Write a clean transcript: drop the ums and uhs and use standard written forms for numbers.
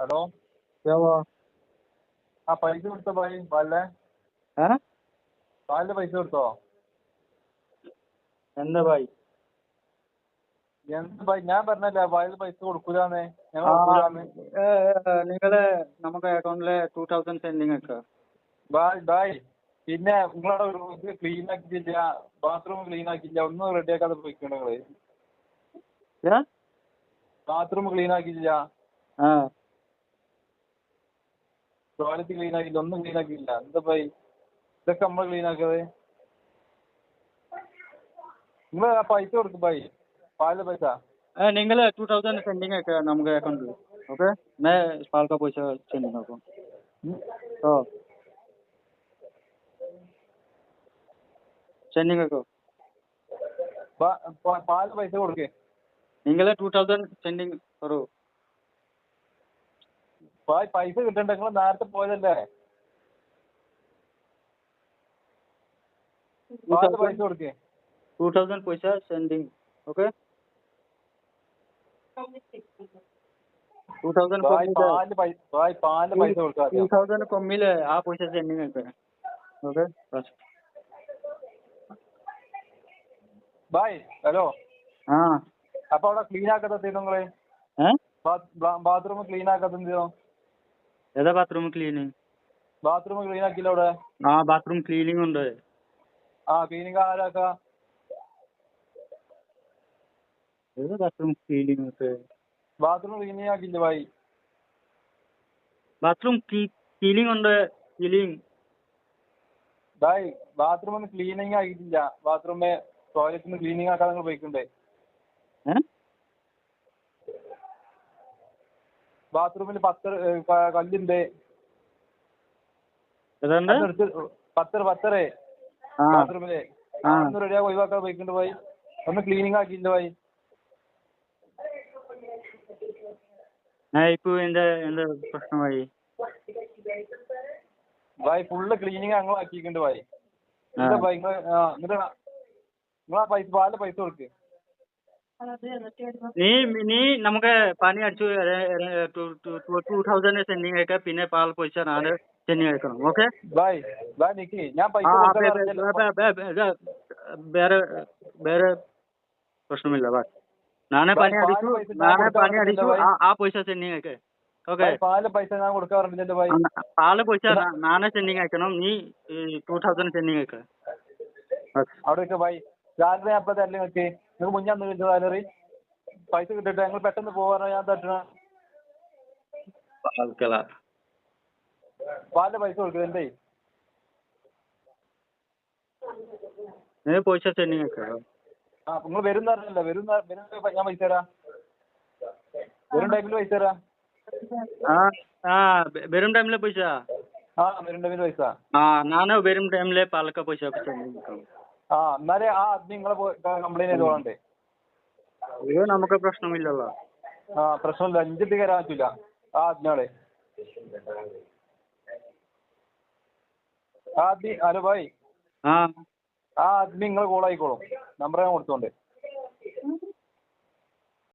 Hello. क्या हुआ? ആ പൈസ കൊടുത്തോ ഭായി? പാലിന്റെ हैं? പാലിന്റെ പൈസ കൊടുത്തോ? എന്താ ഭായി? എന്ത് ഭായി, ഞാൻ പറഞ്ഞല്ലേ പാലിന്റെ പൈസ കൊടുക്കൂലെന്ന്, ഞങ്ങൾ ആ കൊടുക്കൂലെന്ന്. നിങ്ങളെ നമുക്ക് അക്കൗണ്ടിലെ 2000 സെൻഡിങ് ഒക്കെ. ഭായ് പിന്നെ നിങ്ങളവിടെ ഇത് ക്ലീൻ ആക്കിയില്ല, ബാത്റൂം ക്ലീൻ ആക്കിയില്ല, ഒന്നും റെഡി ആക്കാതെ പോയിക്കണ നിങ്ങള്. क्या? ബാത്റൂം ക്ലീൻ ആക്കിയില്ല, हाँ ടോയ്ലറ്റ് ക്ലീൻ ആക്കിയില്ല, ഒന്നും ക്ലീൻ ആക്കിയില്ല. എന്താ ഭായി ഇതൊക്കെ നമ്മൾ ക്ലീൻ ആക്കിയത്? നിങ്ങൾ ആ പൈസ കൊടുക്കും ഭായി, പാലിന്റെ പൈസ. നിങ്ങൾ 2000 सेंडिंग है क्या नमक अकाउंट में? ओके, मैं पाल का पैसा सेंडिंग करूँ तो सेंडिंग करो. പാലിന്റെ പൈസ കൊടുക്കേ. നിങ്ങൾ 2000 सेंडिंग करो. ഭായ് പൈസ കിട്ടണ്ടേ? നിങ്ങൾ നേരത്തെ പോയതല്ലേ. പാലിന്റെ പൈസ കൊടുക്കേ. 2000 पैसा सेंडिंग. ओके 2000 को ഭായ് मिले. പാലിന്റെ പൈസ കൊടുക്കാം ആദ്യം. 2000 को मिले आप पैसा सेंडिंग है. ओके बस. ഭായ് ഹലോ. हाँ അപ്പൊ അവിടെ ക്ലീൻ ആക്കാത്ത നിങ്ങള് हैं? ബാത്റൂം ക്ലീൻ ആക്കാത്ത എന്തിനോ? ഏതാ ബാത്റൂം ക്ലീനിങ്? ബാത്റൂം ക്ലീൻ ആക്കിയില്ല അവിടെ. ആ ബാത്റൂം ക്ലീനിങ് ഉണ്ട്. ആ ക്ലീനിങ് ആരാക്കാ? ഏതാ ബാത്റൂം ക്ലീനിങ് ഒക്കെ? ബാത്റൂം ക്ലീനിങ് ആക്കിയില്ല ഭായ്. ബാത്റൂം ക്ലീനിങ് ഉണ്ട്. ക്ലീനിങ് ഭായ് ബാത്റൂം ക്ലീനിങ് ആക്കിയിട്ടില്ല. ബാത്റൂമ് ടോയ്ലറ്റിന് ക്ലീനിങ് ആക്കാൻ നിങ്ങൾ പോയിക്കണ്ടേ. ബാത്റൂമിൽ കല്ലുണ്ട്. പത്തറ് ബാത്റൂമില് ഒന്ന് റെഡിയാ ഒഴിവാക്കാൻ പോയിക്കൊണ്ട് പോയി. ഒന്ന് ക്ലീനിങ് ആക്കിയില്ല ഭായ്. ഇപ്പൊ എന്താ പ്രശ്നമായി? ഭായ് ഫുള്ള് ക്ലീനിങ് ഞങ്ങൾ ആക്കിയിട്ടുണ്ട് ഭായ്. എന്താ ഭായ് നിങ്ങളാ പൈസ പാലിന്റെ പൈസ കൊടുക്ക്. നീ നമുക്ക് പണി അടിച്ചു 2000 സെൻഡിങ് അയക്കാം. പിന്നെ പാൽ പൈസ നാളെ സെൻഡിങ് അയക്കണം. ഓക്കെ ഭായ് നിക്ക്, ഞാൻ പൈസ വേറെ വേറെ പ്രശ്നമില്ല. ബാ നാളെ പണി അടിച്ചു ആ പൈസ സെൻഡിങ് അയക്കേ. ഓക്കെ പാലിന്റെ പൈസ ഞാൻ കൊടുക്കാൻ പറഞ്ഞില്ലല്ലോ ഭായ്. പാല് പൈസ നാളെ സെൻഡിങ് അയക്കണം. നീ 2000 സെൻഡിങ് അയക്ക. അവിടെ വെച്ച ഭായ് സാലറി അപ്പൊ തരല്ലേ നിങ്ങക്ക്? നിങ്ങൾക്ക് മുന്നേ കിട്ടുന്ന സാലറി പൈസ കിട്ടട്ടെ. ഞങ്ങൾ പെട്ടെന്ന് പോകാൻ ഞാൻ തട്ടണ. പാലിന്റെ പൈസ കൊടുക്കുന്നത് എന്തേ? പൈസ സെൻഡിങ് അയക്ക. ആ നിങ്ങൾ വരും പറഞ്ഞല്ലോ. വരും ഞാൻ പൈസ തരാം. വരും ടൈമിൽ പൈസ തരാം. വരും ടൈമിലെ പൈസ. വരും ടൈമിൽ പൈസ. ഞാൻ വരും ടൈമിലെ പാലക്ക പൈസ സെൻഡിങ്. എന്നാലേ ആ അത് നിങ്ങളെ കംപ്ലൈന്റ് ചെയ്തോളണ്ടേ. ഇത് നമുക്ക് പ്രശ്നമില്ലല്ലോ. പ്രശ്നമില്ല. 5 കയറാൻ പറ്റൂല അതിനാളെ. ഹലോ ഭായ്. ആദ്യം നിങ്ങൾ കോൾ ആയിക്കോളും. നമ്പർ ഞാൻ കൊടുത്തോണ്ട്.